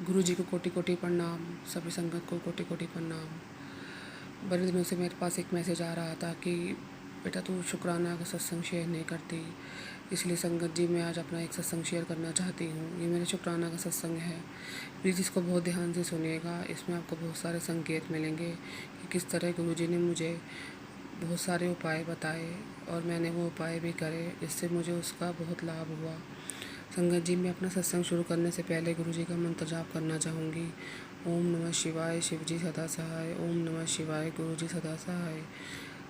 गुरुजी को कोटि कोटि प्रणाम, सभी संगत को कोटि कोटि प्रणाम। बड़े दिनों से मेरे पास एक मैसेज आ रहा था कि बेटा तू शुक्राना का सत्संग शेयर नहीं करती, इसलिए संगत जी मैं आज अपना एक सत्संग शेयर करना चाहती हूँ। ये मेरे शुक्राना का सत्संग है, प्लीज़ इसको बहुत ध्यान से सुनिएगा। इसमें आपको बहुत सारे संकेत मिलेंगे कि किस तरह गुरुजी ने मुझे बहुत सारे उपाय बताए और मैंने वो उपाय भी करे, जिससे मुझे उसका बहुत लाभ हुआ। संगत जी, मैं अपना सत्संग शुरू करने से पहले गुरु जी का मंत्र जाप करना चाहूँगी। ओम नमः शिवाय, शिव जी सदा सहाय। ओम नमः शिवाय, गुरु जी सदा सहाय।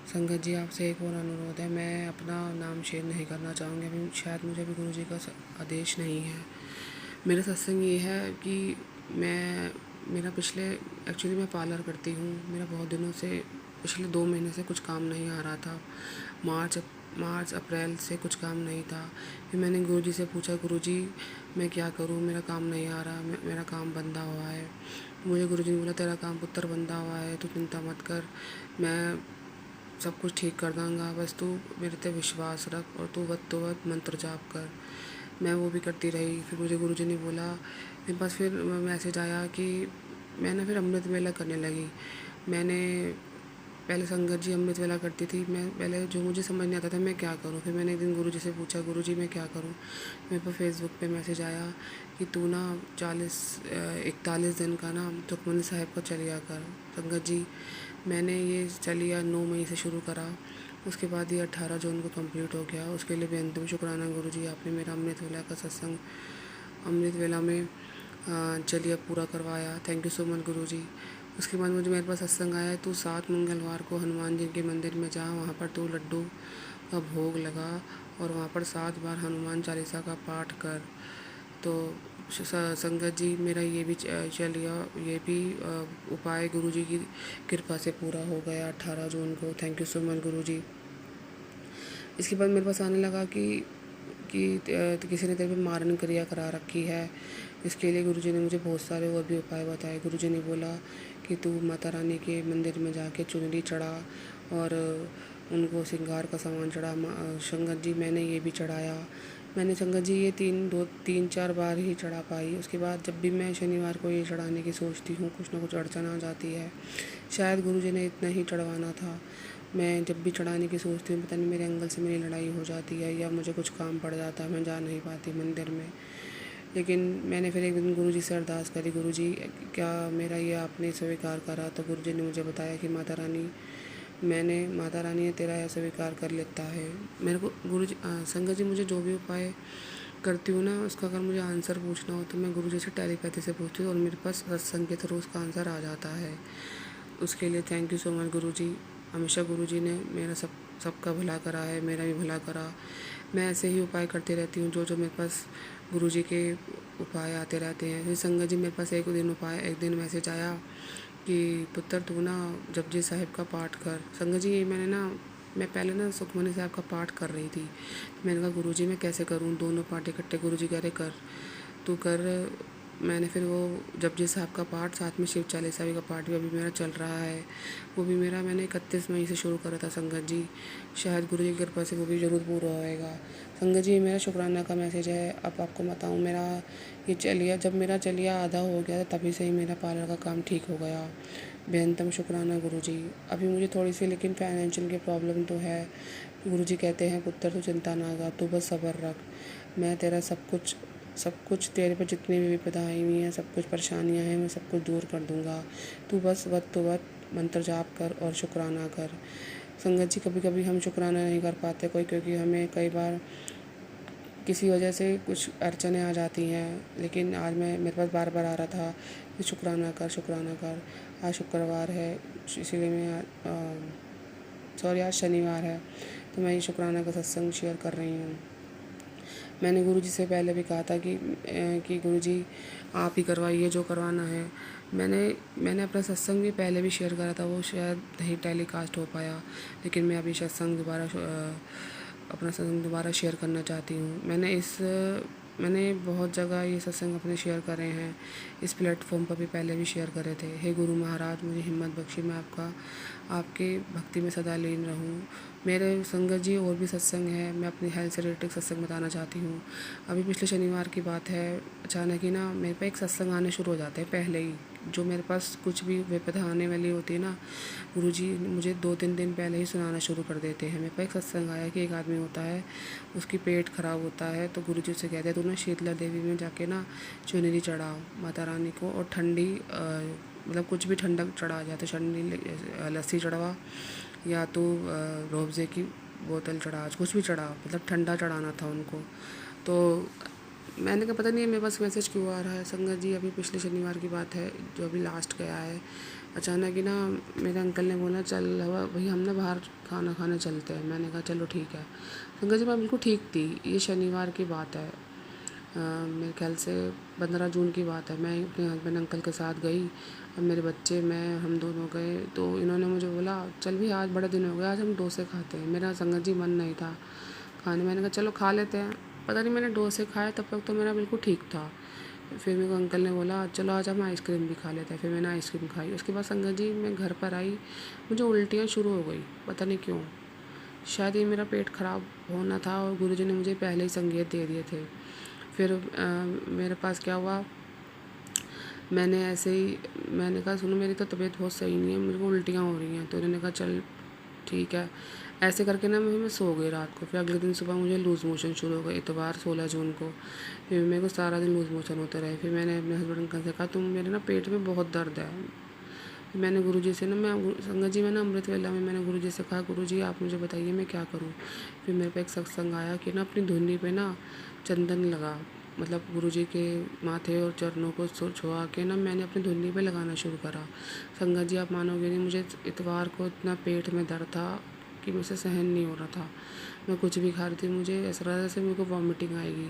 संगत जी, आपसे एक और अनुरोध है, मैं अपना नाम शेयर नहीं करना चाहूँगी अभी, शायद मुझे अभी गुरु जी का आदेश नहीं है। मेरा सत्संग ये है कि मेरा पिछले एक्चुअली मैं पार्लर करती हूँ। मेरा बहुत दिनों से पिछले 2 महीने से कुछ काम नहीं आ रहा था। मार्च अप्रैल से कुछ काम नहीं था। फिर मैंने गुरुजी से पूछा, गुरुजी मैं क्या करूँ, मेरा काम नहीं आ रहा, मेरा काम बंधा हुआ है। मुझे गुरुजी ने बोला, तेरा काम पुत्र बंधा हुआ है, तू चिंता मत कर, मैं सब कुछ ठीक कर दूँगा, बस तू मेरे पे विश्वास रख और तू वक्त तो वक्त मंत्र जाप कर। मैं वो भी करती रही। फिर मुझे गुरुजी ने बोला, मेरे पास फिर मैसेज आया कि मैं ना फिर अमृत वेला करने लगी। मैंने पहले संगत जी अमृत वेला करती थी, मैं पहले जो मुझे समझ नहीं आता था मैं क्या करूँ। फिर मैंने एक दिन गुरुजी से पूछा, गुरुजी मैं क्या करूँ। मेरे पास फेसबुक पे मैसेज आया कि तू ना 41 दिन का ना सुखमनी साहिब का चलिया कर। संगत जी, मैंने ये चलिया 9 मई से शुरू करा, उसके बाद ये 18 जून को कंप्लीट हो गया। उसके लिए बेनती शुक्राना गुरुजी, आपने मेरा अमृत वेला का सत्संग अमृत वेला में चलिया पूरा करवाया। थैंक यू सो मच गुरुजी। उसके बाद मुझे मेरे पास सत्संग आया, तू 7 मंगलवार को हनुमान जी के मंदिर में जा, वहाँ पर तू लड्डू का भोग लगा और वहाँ पर 7 बार हनुमान चालीसा का पाठ कर। तो संगत जी, मेरा ये भी चलिए ये भी उपाय गुरुजी की कृपा से पूरा हो गया 18 जून को। थैंक यू सो मच गुरुजी। इसके बाद मेरे पास आने लगा कि किसी ने तेरे पे मारण क्रिया करा रखी है। इसके लिए गुरुजी ने मुझे बहुत सारे और भी उपाय बताए। गुरुजी ने बोला कि तू माता रानी के मंदिर में जाके चुनरी चढ़ा और उनको श्रृंगार का सामान चढ़ा। संगत जी, मैंने ये भी चढ़ाया। मैंने संगत जी ये 3-4 बार ही चढ़ा पाई। उसके बाद जब भी मैं शनिवार को ये चढ़ाने की सोचती हूँ, कुछ ना कुछ अड़चन आ जाती है। शायद गुरुजी ने इतना ही चढ़वाना था। मैं जब भी चढ़ाने की सोचती हूँ, पता नहीं मेरे एंगल से मेरी लड़ाई हो जाती है या मुझे कुछ काम पड़ जाता है, मैं जा नहीं पाती मंदिर में। लेकिन मैंने फिर एक दिन गुरुजी से अरदास करी, गुरुजी क्या मेरा ये आपने स्वीकार करा। तो गुरुजी ने मुझे बताया कि माता रानी ने तेरा यह स्वीकार कर लेता है। मेरे को संगत जी, मुझे जो भी उपाय करती हूँ ना, उसका अगर मुझे आंसर पूछना हो तो मैं गुरुजी से टेलीपैथी से पूछती हूँ और मेरे पास सत्संग के थ्रू उसका आंसर आ जाता है। उसके लिए थैंक यू सो मच गुरुजी। हमेशा गुरुजी ने मेरा सबका भला करा है, मेरा भी भला करा। मैं ऐसे ही उपाय करती रहती हूँ, जो मेरे पास गुरुजी के उपाय आते रहते हैं। फिर संगत जी, मेरे पास एक दिन मैसेज आया कि पुत्र तू ना जपजी साहिब का पाठ कर। संगत जी, मैं पहले ना सुखमनी साहिब का पाठ कर रही थी। मैंने कहा गुरुजी मैं कैसे करूँ, दोनों पाठ इकट्ठे। गुरुजी कह रहे कर, तू कर। मैंने फिर वो जपजी साहब का पाठ, साथ में शिव चालीसा का पाठ भी अभी मेरा चल रहा है। वो भी मैंने 31 मई से शुरू करा था संगत जी। शायद गुरु जी की कृपा से वो भी ज़रूर पूरा होएगा। संगत जी, मेरा शुक्राना का मैसेज है। अब आपको बताऊँ, जब मेरा चलिया आधा हो गया था, तभी से ही मेरा पार्लर का काम ठीक हो गया। बेहतम शुक्राना गुरु जी। अभी मुझे थोड़ी सी लेकिन फाइनेंशियल की प्रॉब्लम तो है। गुरु जी कहते हैं, पुत्र तू चिंता ना कर, तू बस सब्र रख, मैं तेरा सब कुछ तेरे पर जितनी भी विपदाएँ हुई हैं, सब कुछ परेशानियाँ हैं, मैं सब कुछ दूर कर दूँगा। तू बस वक्त मंत्र जाप कर और शुक्राना कर। संगत जी, कभी कभी हम शुक्राना नहीं कर पाते क्योंकि हमें कई बार किसी वजह से कुछ अड़चनें आ जाती हैं। लेकिन आज मेरे पास बार बार आ रहा था कि शुक्राना कर, शुक्राना कर। आज शुक्रवार है, इसीलिए आज शनिवार है, तो मैं ये शुक्राना का सत्संग शेयर कर रही हूँ। मैंने गुरुजी से पहले भी कहा था कि गुरुजी आप ही करवाइए जो करवाना है। मैंने अपना सत्संग भी पहले भी शेयर करा था, वो शायद नहीं टेलीकास्ट हो पाया। लेकिन मैं अपना सत्संग दोबारा शेयर करना चाहती हूँ। मैंने बहुत जगह ये सत्संग अपने शेयर करे हैं, इस प्लेटफॉर्म पर भी पहले भी शेयर करे थे। हे गुरु महाराज, मुझे हिम्मत बख्शी, मैं आपके भक्ति में सदा लीन रहूं। मेरे संगत जी और भी सत्संग है, मैं अपनी हेल्थ से रिलेटेड सत्संग बताना चाहती हूँ। अभी पिछले शनिवार की बात है, अचानक ही ना मेरे पे एक सत्संग आने शुरू हो जाते हैं पहले ही। जो मेरे पास कुछ भी विपदा आने वाली होती है ना, गुरुजी मुझे 2-3 दिन पहले ही सुनाना शुरू कर देते हैं। मेरे पास एक सत्संग आया कि एक आदमी होता है, उसकी पेट खराब होता है, तो गुरुजी उससे कहते हैं तू ना शीतला देवी में जाके ना चुनरी चढ़ाओ माता रानी को, और ठंडी मतलब कुछ भी ठंडक चढ़ा, या तो ठंडी लस्सी चढ़वा, या तो रूअफ़ज़े की बोतल चढ़ा, कुछ भी चढ़ा, मतलब ठंडा चढ़ाना था उनको। तो मैंने कहा पता नहीं मेरे पास मैसेज क्यों आ रहा है। संगत जी अभी पिछले शनिवार की बात है, जो अभी लास्ट गया है। अचानक ही ना मेरे अंकल ने बोला चल भाई हम ना बाहर खाना खाने चलते हैं। मैंने कहा चलो ठीक है। संगत जी मैं बिल्कुल ठीक थी, ये शनिवार की बात है, मेरे ख्याल से 15 जून की बात है। मैं अपने हस्बैंड अंकल के साथ गई, अब मेरे बच्चे मैं हम दोनों गए, तो इन्होंने मुझे बोला चल भी आज बड़े दिन हो गए, आज हम डोसे खाते हैं। मेरा संगत जी मन नहीं था खाने, मैंने कहा चलो खा लेते हैं। पता नहीं मैंने डोसे खाए, तब तक तो मेरा बिल्कुल ठीक था। फिर मेरे को अंकल ने बोला चलो आज हम आइसक्रीम भी खा लेते हैं। फिर मैंने आइसक्रीम खाई। उसके बाद संगत जी मैं घर पर आई, मुझे उल्टियाँ शुरू हो गई, पता नहीं क्यों। शायद ये मेरा पेट ख़राब होना था, और गुरुजी ने मुझे पहले ही संकेत दे दिए थे। फिर मेरे पास क्या हुआ, मैंने ऐसे ही मैंने कहा सुनो मेरी तो तबीयत बहुत सही नहीं है, मेरे को उल्टियाँ हो रही हैं। तो उन्होंने कहा चल ठीक है। ऐसे करके ना मैं सो गई रात को। फिर अगले दिन सुबह मुझे लूज़ मोशन शुरू हो गए, इतवार 16 जून को। फिर मेरे को सारा दिन लूज़ मोशन होते रहे। फिर मैंने अपने हस्बैंड अंकल से कहा तुम मेरे ना पेट में बहुत दर्द है। फिर मैंने गुरुजी से ना संगत जी मैं ना अमृत वेला में मैंने गुरुजी से कहा गुरुजी आप मुझे बताइए मैं क्या करूँ। फिर मेरे पे एक सत्संग आया कि ना अपनी धुन्नी पे ना चंदन लगा, मतलब गुरुजी के माथे और चरणों को छुआ के ना मैंने अपनी धुन्नी पे लगाना शुरू करा। संगत जी आप मानोगे नहीं, मुझे इतवार को इतना पेट में दर्द था कि मुझसे सहन नहीं हो रहा था। मैं कुछ भी खा रही थी, मुझे ऐसा लग रहा जैसे मेरे को वॉमिटिंग आएगी।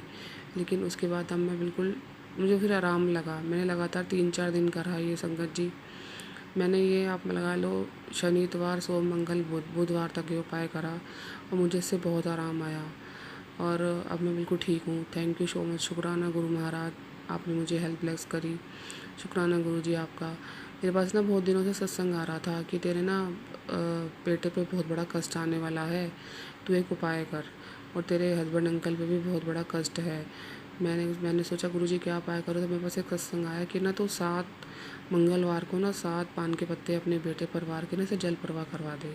लेकिन उसके बाद अब मैं बिल्कुल, मुझे फिर आराम लगा। मैंने लगातार 3-4 दिन करा ये संगत जी। मैंने ये आप लगा लो शनि इतवार सोम मंगल बुधवार तक ये उपाय करा, और मुझे इससे बहुत आराम आया, और अब मैं बिल्कुल ठीक हूँ। थैंक यू सो मच, शुक्राना गुरु महाराज, आपने मुझे हेल्प ब्लेस करी। शुक्राना गुरु जी आपका। मेरे पास ना बहुत दिनों से सत्संग आ रहा था कि तेरे ना पेट पे बहुत बड़ा कष्ट आने वाला है, तू एक उपाय कर, और तेरे हस्बैंड अंकल पे भी बहुत बड़ा कष्ट है। मैंने सोचा गुरुजी क्या उपाय करो। तो मेरे पास एक सत्संग आया कि ना तो 7 मंगलवार को ना 7 पान के पत्ते अपने बेटे पर वार के ना से जल प्रवाह करवा दे।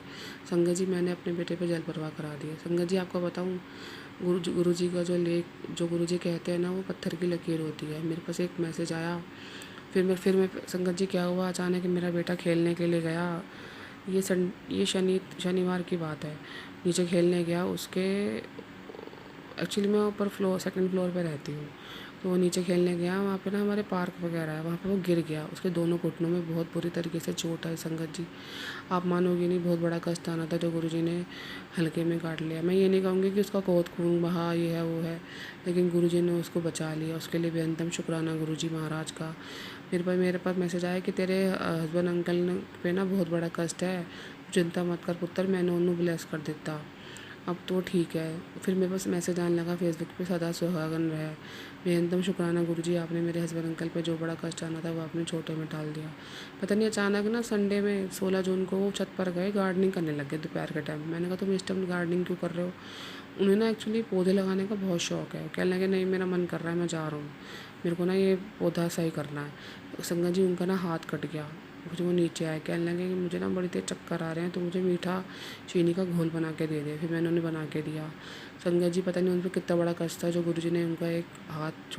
संगत जी मैंने अपने बेटे पे जल प्रवाह करा दिया। संगत जी आपको बताऊँ, गुरुजी का जो लेख जो गुरुजी कहते हैं ना वो पत्थर की लकीर होती है। मेरे पास एक मैसेज आया, फिर मैं संगत जी क्या हुआ, अचानक मेरा बेटा खेलने के लिए गया। ये शनिवार की बात है। नीचे खेलने गया, उसके एक्चुअली मैं ऊपर सेकंड फ्लोर पे रहती हूँ, तो वो नीचे खेलने गया। वहाँ पे ना हमारे पार्क वगैरह है, वहाँ पे वो गिर गया। उसके दोनों घुटनों में बहुत बुरी तरीके से चोट है। संगत जी आप मानोगे नहीं, बहुत बड़ा कष्ट आना था जो गुरुजी ने हल्के में काट लिया। मैं ये नहीं कहूँगी कि उसका बहुत खून बहा, ये है वो है, लेकिन गुरुजी ने उसको बचा लिया। उसके लिए बेअंतम शुक्राना गुरुजी महाराज का। मेरे पास मैसेज आया कि तेरे हस्बैंड अंकल पे ना बहुत बड़ा कष्ट है, चिंता मत कर पुत्र, मैंने उन्होंने ब्लेस कर देता, अब तो ठीक है। फिर मेरे पास मैसेज आने लगा फेसबुक पे, सदा सुहागन रहे। बेहदम शुक्राना गुरुजी, आपने मेरे हस्बैंड अंकल पे जो बड़ा कष्ट आना था वो आपने छोटे में टाल दिया। पता नहीं अचानक ना संडे में 16 जून को वो छत पर गए, गार्डनिंग करने लग गए दोपहर के टाइम। मैंने कहा तुम इस टाइम गार्डनिंग क्यों कर रहे हो। उन्हें ना एक्चुअली पौधे लगाने का बहुत शौक है। कहने लगे नहीं मेरा मन कर रहा है, मैं जा रहा हूँ, मेरे को ना ये पौधा सही करना है। संगत जी उनका ना हाथ कट गया, कुछ वो नीचे आए, कहने लगे कि मुझे ना बड़ी तेज चक्कर आ रहे हैं, तो मुझे मीठा चीनी का घोल बना के दे दे। फिर मैंने उन्हें बना के दिया। संगत जी पता नहीं उन पर कितना बड़ा कष्ट था जो गुरुजी ने उनका एक हाथ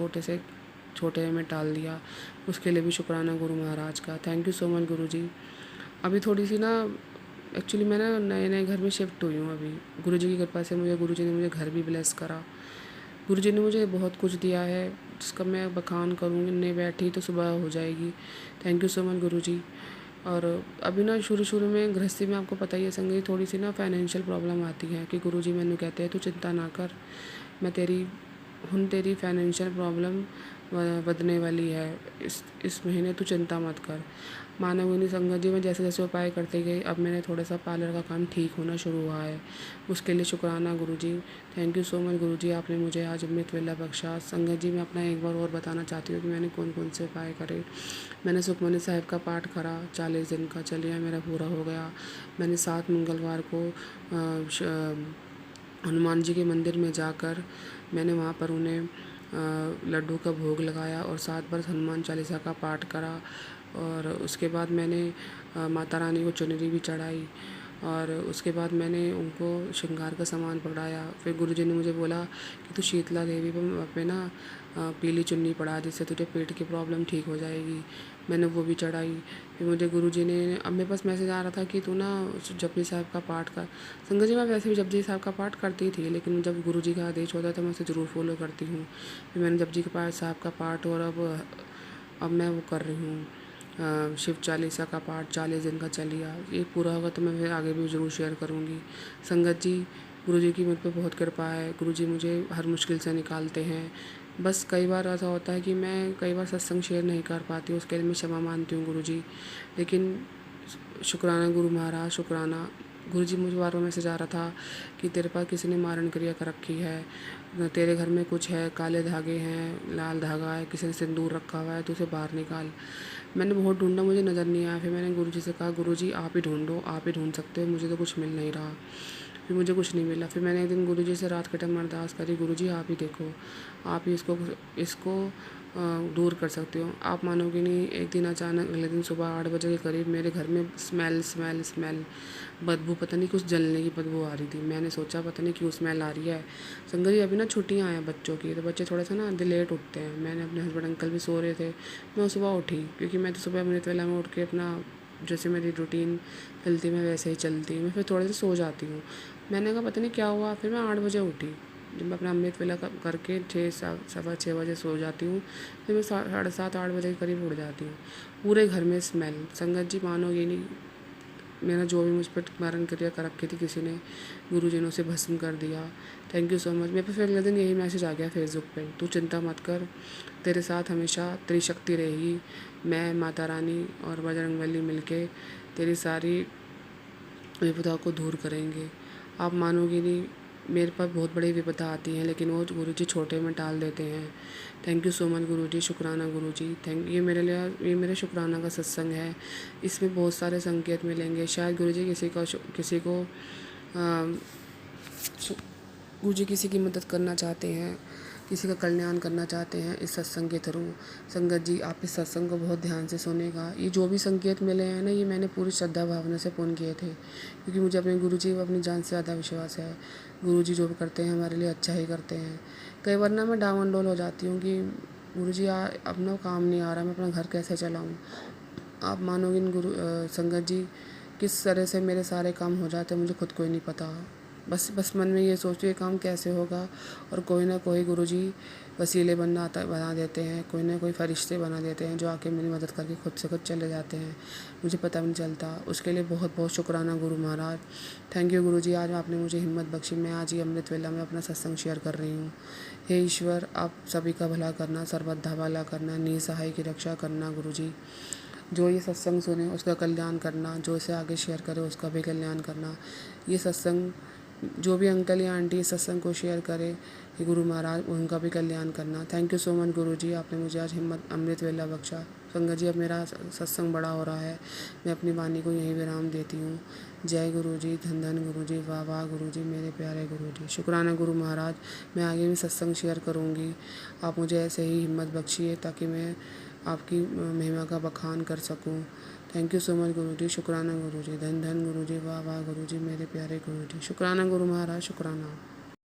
छोटे में डाल दिया। उसके लिए भी शुक्राना गुरु महाराज का। थैंक यू सो मच गुरुजी। अभी थोड़ी सी ना एक्चुअली मैं ना नए घर में शिफ्ट हुई हूँ अभी। गुरुजी की कृपा से गुरुजी ने मुझे घर भी ब्लेस करा। गुरुजी ने मुझे बहुत कुछ दिया है जिसका मैं बखान करूँगी, नहीं बैठी तो सुबह हो जाएगी। थैंक यू सो मच गुरुजी। और अभी ना शुरू में गृहस्थी में आपको पता ही है संगत, थोड़ी सी ना फाइनेंशियल प्रॉब्लम आती है कि गुरुजी मैंने कहते हैं तू चिंता ना कर, मैं तेरी फाइनेंशियल प्रॉब्लम बदलने वाली है। इस महीने तू चिंता मत कर। मानवगिनी संगत जी, मैं जैसे जैसे उपाय करते गई, अब मैंने थोड़ा सा पार्लर का काम ठीक होना शुरू हुआ है। उसके लिए शुक्राना गुरुजी। थैंक यू सो मच गुरुजी, आपने मुझे आज अमृत वेला बख्शा। संगत जी, मैं अपना एक बार और बताना चाहती हूँ कि मैंने कौन कौन से उपाय करे। मैंने सुखमनी साहिब का पाठ करा 40 दिन का, चलिए मेरा पूरा हो गया। मैंने 7 मंगलवार को हनुमान जी के मंदिर में जाकर मैंने वहाँ पर उन्हें लड्डू का भोग लगाया और 7 बार हनुमान चालीसा का पाठ करा। और उसके बाद मैंने माता रानी को चुनरी भी चढ़ाई और उसके बाद मैंने उनको श्रृंगार का सामान पकड़ाया। फिर गुरुजी ने मुझे बोला कि तू शीतला देवी पे ना पीली चुन्नी पड़ा, जिससे तुझे पेट की प्रॉब्लम ठीक हो जाएगी। मैंने वो भी चढ़ाई। फिर मुझे गुरुजी ने, अब मेरे पास मैसेज आ रहा था कि तू ना जपजी साहब का पाठ कर। संगत जी, मैं वैसे भी जपजी साहब का पाठ करती थी, लेकिन जब गुरुजी का आदेश होता है तो मैं उसे ज़रूर फॉलो करती हूँ। फिर मैंने जपजी के पाठ साहब का पाठ और अब मैं वो कर रही हूँ शिव चालीसा का पाठ 40 दिन का चल लिया। ये पूरा होगा तो मैं फिर आगे भी ज़रूर शेयर करूँगी। संगत जी, गुरुजी की मुझ पे बहुत कृपा है। गुरुजी मुझे हर मुश्किल से निकालते हैं। बस कई बार ऐसा होता है कि मैं कई बार सत्संग शेयर नहीं कर पाती हूँ, उसके लिए मैं क्षमा मानती हूँ गुरुजी। लेकिन शुक्राना गुरु महाराज, शुक्राना। गुरुजी, मुझे बार बार मैसेज आ रहा था कि तेरे पास किसी ने मारण क्रिया कर रखी है, तेरे घर में कुछ है, काले धागे हैं, लाल धागा है, किसी ने सिंदूर रखा हुआ है, तो उसे बाहर निकाल। मैंने बहुत ढूंढा, मुझे नज़र नहीं आया। फिर मैंने गुरुजी से कहा, गुरुजी आप ही ढूंढो, आप ही ढूंढ सकते हो, मुझे तो कुछ मिल नहीं रहा। फिर मुझे कुछ नहीं मिला। फिर मैंने एक दिन गुरुजी से रात के टाइम अरदास करी, गुरुजी आप ही देखो, आप ही इसको इसको दूर कर सकते हो। आप मानोगे नहीं, एक दिन अचानक अगले दिन सुबह 8 बजे के करीब मेरे घर में स्मेल स्मेल स्मेल बदबू, पता नहीं कुछ जलने की बदबू आ रही थी। मैंने सोचा पता नहीं क्यों स्मेल आ रही है। संगत जी, अभी ना छुट्टियाँ हैं बच्चों की, तो बच्चे थोड़ा सा ना लेट उठते हैं। मैंने अपने हस्बैंड अंकल भी सो रहे थे, मैं सुबह उठी, क्योंकि मैं तो सुबह अमृत वेला में उठ के अपना जैसे मेरी रूटीन चलती मैं वैसे ही चलती, मैं फिर थोड़े से सो जाती हूँ। मैंने कहा पता नहीं क्या हुआ, फिर मैं 8 बजे उठी। जब मैं अपना अमृत वेला करके 6 6:15 बजे सो जाती हूँ, फिर मैं 7:30 8 बजे के करीब उठ जाती हूँ। पूरे घर में स्मेल। संगत जी, मानो ये नहीं, मेरा जो भी मुझ पर मारण क्रिया कर रखी थी किसी ने, गुरुजी ने उसे भस्म कर दिया। Thank you so much. मेरे पे फिर अगले दिन यही मैसेज आ गया फेसबुक पे, तू चिंता मत कर, तेरे साथ हमेशा तेरी शक्ति रहेगी। मैं, माता रानी और बजरंगबली मिलके तेरी सारी विपदाओं को दूर करेंगे। आप मानोगे नहीं, मेरे पास बहुत बड़ी विपदा आती हैं, लेकिन वो गुरुजी छोटे में टाल देते हैं। थैंक यू सो मच गुरुजी, शुक्राना गुरुजी। ये मेरे लिए, ये मेरे शुक्राना का सत्संग है। इसमें बहुत सारे संकेत मिलेंगे। शायद गुरुजी गुरुजी किसी की मदद करना चाहते हैं, किसी का कल्याण करना चाहते हैं इस सत्संग के थ्रू। संगत जी, आप इस सत्संग को बहुत ध्यान से सुनेगा। ये जो भी संकेत मिले हैं ना, ये मैंने पूरी श्रद्धा भावना से पूर्ण किए थे, क्योंकि मुझे अपने गुरुजी पर अपनी जान से ज़्यादा विश्वास है। गुरुजी जो भी करते हैं हमारे लिए अच्छा ही करते हैं। कई बार ना मैं डामाडोल हो जाती हूँ कि गुरुजी अपना काम नहीं आ रहा, मैं अपना घर कैसे चलाऊँ। आप मानोगे नहीं संगत जी, किस तरह से मेरे सारे काम हो जाते हैं मुझे खुद को ही नहीं पता। बस मन में ये सोचती हूँ ये काम कैसे होगा, और कोई ना कोई गुरुजी वसीले बना देते हैं, कोई ना कोई फरिश्ते बना देते हैं जो आके मेरी मदद करके खुद से खुद चले जाते हैं, मुझे पता भी नहीं चलता। उसके लिए बहुत बहुत शुक्राना गुरु महाराज। थैंक यू गुरुजी, आज आपने मुझे हिम्मत बख्शी। मैं आज ही अमृत वेला में अपना सत्संग शेयर कर रही हूँ। हे ईश्वर, आप सभी का भला करना, सर्वदा भला करना, निसहाय की रक्षा करना गुरुजी। जो ये सत्संग सुने उसका कल्याण करना, जो इसे आगे शेयर करे उसका भी कल्याण करना। ये सत्संग, जो भी अंकल या आंटी इस सत्संग को शेयर करे, ये गुरु महाराज उनका भी कल्याण करना। थैंक यू सो मच गुरुजी, आपने मुझे आज हिम्मत अमृत वेला बख्शा। संगत जी, अब मेरा सत्संग बड़ा हो रहा है, मैं अपनी वाणी को यहीं विराम देती हूँ। जय गुरुजी, धन धन गुरुजी, वाह वाह गुरुजी, मेरे प्यारे गुरुजी। शुक्राना गुरु महाराज, मैं आगे भी सत्संग शेयर करूँगी। आप मुझे ऐसे ही हिम्मत बख्शिए ताकि मैं आपकी महिमा का बखान कर सकूं। थैंक यू सो मच गुरुजी, शुक्राना गुरुजी, धन धन गुरुजी, वाह वाह गुरुजी, मेरे प्यारे गुरुजी। शुक्राना गुरु महाराज, शुक्राना।